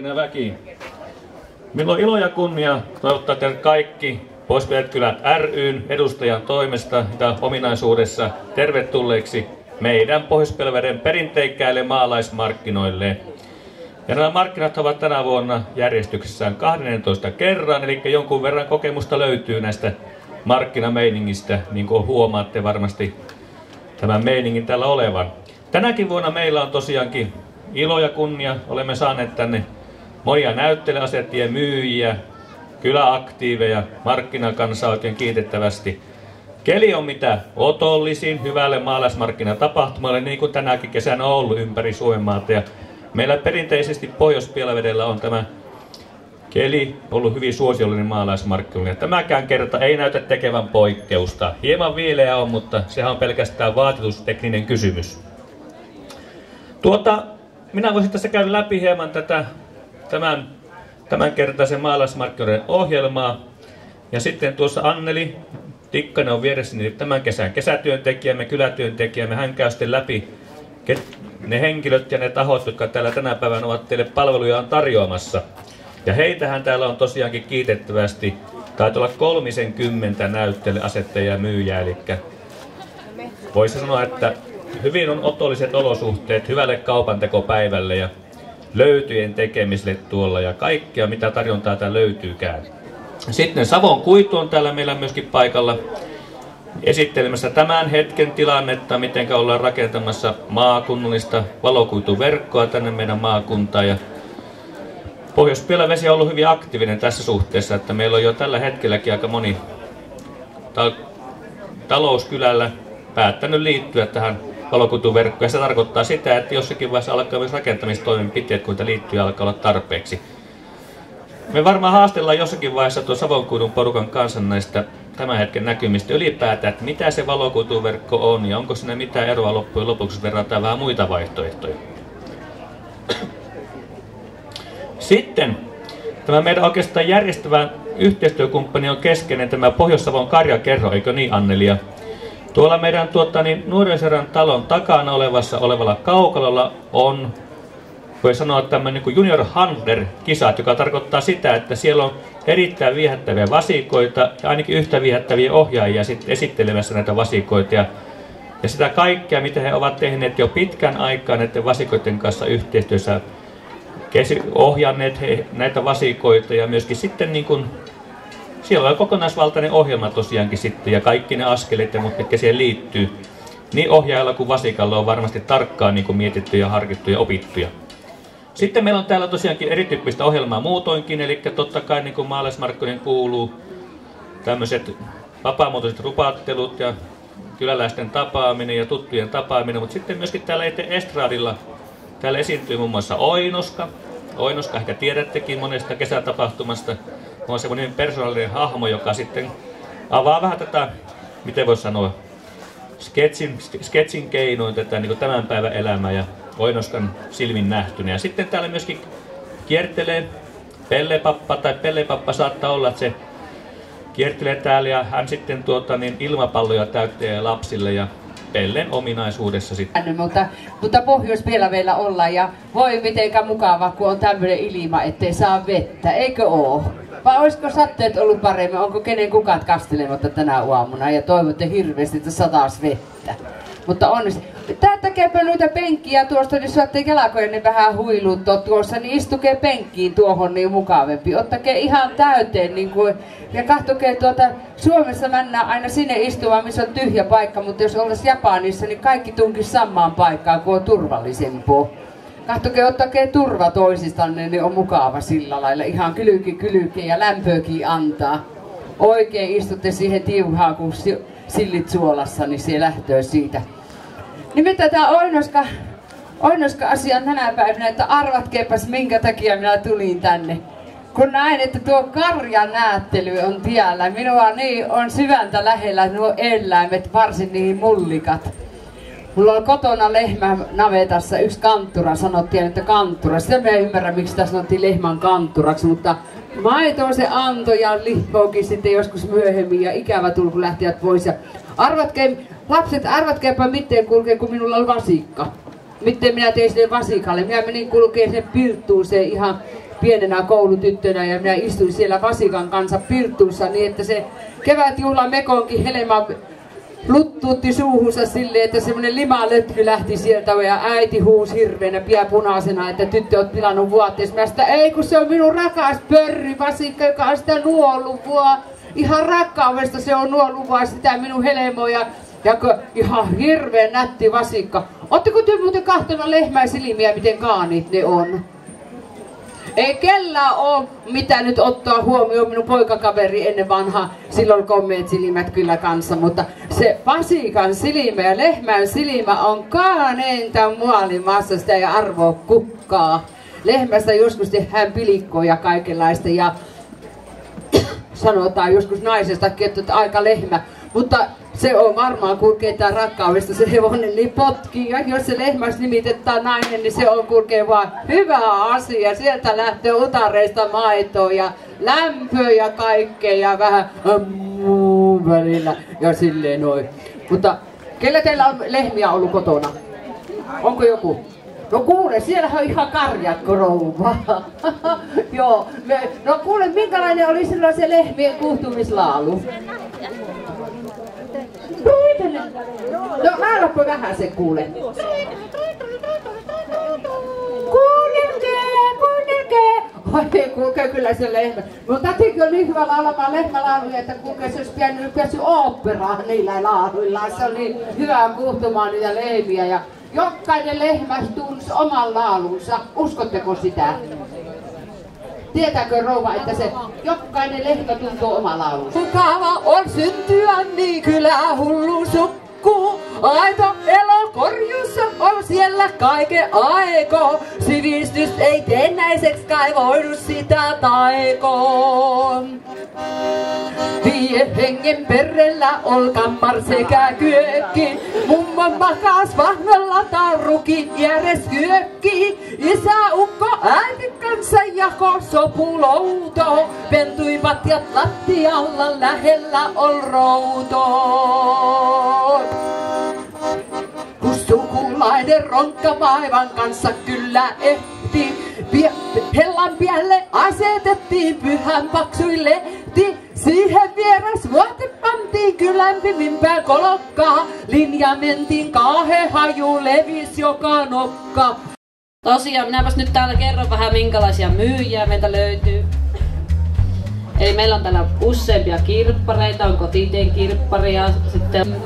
Väki. Minulla on ilo ja kunnia toivottaa teidät kaikki Pohjois-Pihlajavedekylät ryn edustajan toimesta ja ominaisuudessa tervetulleeksi meidän Pohjois-Pihlajaveden perinteikkäille maalaismarkkinoille. Ja nämä markkinat ovat tänä vuonna järjestyksessään 12 kerran, eli jonkun verran kokemusta löytyy näistä markkinameiningistä, niin kuin huomaatte varmasti tämän meiningin täällä olevan. Tänäkin vuonna meillä on tosiaankin ilo ja kunnia. Olemme saaneet tänne monia näyttelijäasettajia, myyjiä, kyläaktiiveja, markkinakansaa oikein kiitettävästi. Keli on mitä otollisin hyvälle maalaismarkkinatapahtumalle, niin kuin tänäkin kesänä on ollut ympäri Suomenmaata. Ja meillä perinteisesti Pohjois-Pihlajavedellä on tämä keli ollut hyvin suosiollinen maalaismarkkinoille. Tämäkään kerta ei näytä tekevän poikkeusta. Hieman viileä on, mutta sehän on pelkästään vaatetustekninen kysymys. Minä voisin tässä käydä läpi hieman tätä tämänkertaisen maalaismarkkinoiden ohjelmaa. Ja sitten tuossa Anneli Tikkanen on vieressäni tämän kesän kesätyöntekijämme, kylätyöntekijämme. Hän käy sitten läpi ne henkilöt ja ne tahot, jotka täällä tänä päivänä ovat teille palvelujaan tarjoamassa. Ja heitähän täällä on tosiaankin kiitettävästi, taitaa olla 30 näyttelijäasettajia ja myyjää. Eli voisi sanoa, että hyvin on otolliset olosuhteet hyvälle kaupantekopäivälle ja löytyjen tekemiselle tuolla ja kaikkea mitä tarjontaa täällä löytyykään. Sitten Savon Kuitu on täällä meillä myöskin paikalla esittelemässä tämän hetken tilannetta, miten ollaan rakentamassa maakunnallista valokuituverkkoa tänne meidän maakuntaan. Ja Pohjois-Pihlajavedellä on ollut hyvin aktiivinen tässä suhteessa, että meillä on jo tällä hetkelläkin aika moni talouskylällä päättänyt liittyä tähän valokuituverkkoon. Ja se tarkoittaa sitä, että jossakin vaiheessa alkaa myös rakentamistoimenpiteet, kun liittyjä alkaa olla tarpeeksi. Me varmaan haastellaan jossakin vaiheessa tuon Savon Kuidun porukan kanssa näistä tämän hetken näkymistä ylipäätään, että mitä se valokuituverkko on ja onko siinä mitään eroa loppujen lopuksi verrataan vähän muita vaihtoehtoja. Sitten tämä meidän oikeastaan järjestävä yhteistyökumppani on keskeinen tämä Pohjois-Savon Karjakerho, eikö niin Annelia? Tuolla meidän Nuorisoherran talon takana olevalla kaukalolla on, voi sanoa, tämmöinen niin Junior Handler-kisat, joka tarkoittaa sitä, että siellä on erittäin viehättäviä vasikoita ja ainakin yhtä viehättäviä ohjaajia sitten esittelemässä näitä vasikoita. Ja sitä kaikkea, mitä he ovat tehneet jo pitkän aikaa näiden vasikoiden kanssa yhteistyössä, ohjanneet näitä vasikoita ja myöskin sitten niin kuin, siellä on kokonaisvaltainen ohjelma tosiaankin sitten ja kaikki ne askeleet ja muut, mitkä siihen liittyy. Niin ohjaajalla kuin vasikalla on varmasti tarkkaan niin kuin mietitty ja harkittu ja opittuja. Sitten meillä on täällä tosiaankin erityyppistä ohjelmaa muutoinkin, eli totta kai niin kuin maalaismarkkinoiden kuuluu tämmöiset vapaamuotoiset rupattelut ja kyläläisten tapaaminen ja tuttujen tapaaminen, mutta sitten myöskin täällä estradilla täällä esiintyy muun muassa Oinoska. Oinoska ehkä tiedättekin monesta kesätapahtumasta. On semmoinen persoonallinen hahmo, joka sitten avaa vähän tätä, miten voisi sanoa, sketsin keinoin tätä niin kuin tämän päivän elämää ja Oinoskan silmin nähtynä. Ja sitten täällä myöskin kiertelee Pellepappa, tai Pellepappa saattaa olla, että se kiertelee täällä ja hän sitten ilmapalloja täyttää lapsille ja Pellen ominaisuudessa sitten. Mutta Pohjois-Pihlajavedellä ollaan ja voi mitenkään mukava, kun on tämmöinen ilma, ettei saa vettä, eikö oo? Vai olisiko satteet ollut paremmin? Onko kenen kukat kastelematta tänä aamuna ja toivotte hirveästi, että sataas vettä? Mutta onneksi. Täyttäkääpä noita penkkiä tuosta, niin saatte jalkojen vähän huiluttua tuossa, niin istukee penkkiin tuohon niin mukavempi. Ottakee ihan täyteen niin kuin, ja kahtokee Suomessa mennään aina sinne istumaan, missä on tyhjä paikka, mutta jos olisi Japanissa, niin kaikki tunkisi samaan paikkaan, kun on turvallisempaa. Kahtokee, ottakee turva toisistanne, niin on mukava sillä lailla. Ihan kylki ja lämpöäkin antaa. Oikein istutte siihen tiuhaan, kun sillit suolassa, niin se lähtöö siitä. Nimittäin tämä Oinoska-asia on tänä päivänä, että arvatkeepas minkä takia minä tulin tänne. Kun näin, että tuo karjanäättely on tiellä, minua niin on syväntä lähellä nuo eläimet, varsin niihin mullikat. Mulla on kotona lehmä navetassa yksi kanttura, sanottiin, että kanttura. Sitä minä en ymmärrä, miksi sitä sanottiin lehmän kantturaksi, mutta maitoa se antoi ja lihpoukin sitten joskus myöhemmin ja ikävä tuli, kun lähtivät pois. Ja lapset, arvatkeepa miten kulkee, kun minulla on vasikka. Miten minä tein sille vasikalle. Minä menin kulkee sen pirttuuseen ihan pienenä koulutyttönä ja minä istuin siellä vasikan kanssa pirtuussa niin, että se kevätjuhlan mekonkin Helema luttuutti suuhunsa silleen, että semmonen limalötky lähti sieltä ja äiti huusi hirveänä piäpunaisena, että tyttö on tilannut vuotteessa. Mä sitä, ei kun se on minun rakas pörrivasikka, joka on sitä nuoluvua. Ihan rakkaudesta se on nuoluvua sitä minun Helemoja. Ja ihan hirveän nätti vasikka. Ootteko te muuten kahtonut lehmän silmiä, miten kaanit ne on? Ei kellään oo mitä nyt ottaa huomioon, minun poikakaveri ennen vanhaa, silloin komeet silmät kyllä kanssa, mutta se vasikan silmä ja lehmän silmä on kaaneinta maailmassa, sitä ei arvoa kukkaa. Lehmästä joskus tehdään pilikkoja kaikenlaista ja sanotaan joskus naisestakin, että aika lehmä, mutta se on varmaan kulkee tää rakkaudesta se hevonen niin potkii ja jos se lehmäs nimitetään nainen, niin se on kulkee vaan hyvä asia. Sieltä lähtee utareista maitoa ja lämpöä ja kaikkea ja vähän välillä ja silleen noin. Mutta kellä teillä on lehmiä ollut kotona? Onko joku? No kuule, siellähän on ihan karjakko rouva. Joo, no kuule, minkälainen oli silloin se lehmien kuhtumislaulu? No laulappa vähän se kuule. Kuunnelkee. Oi, kuulkee kyllä se lehmä. Mutta tätikin on niin hyvä laulamaan lehmälauluja, että kuulkee se olisi päässyt oopperaan niillä lauluilla. Se on niin hyvää kuhtumaan niitä lehmiä ja jokainen lehmä tunsi oman laulunsa. Uskotteko sitä? Tietääkö rouva, että se jokainen lehmä tuntuu oma laulunsa? Mukava on syntyä niin kylä hullu sukku. Aito elokorjussa on siellä kaiken aiko. Sivistys ei teennäiseksi kai voidu sitä taikoon. 5 hengen perrellä ol kammar sekä kyökki. Mummo makas vahvalla tarruki vieres kyökki. Isä ukko äiti kanssa jako sopulouto. Pentui patjat lattialla lähellä ol routo. Kun sukulainen ronkka vaivan kanssa kyllä ehti. Hellan pielle asetettiin pyhän paksui lehti. Siihen vieras vuote pantiin lämpimimpää kolokkaa. Linja mentiin kaahehaju levis joka nokka. Tosiaan, minäpäs nyt täällä kerron vähän minkälaisia myyjiä meiltä löytyy. Eli meillä on täällä useampia kirppareita, on Kotiteen kirppari ja sitten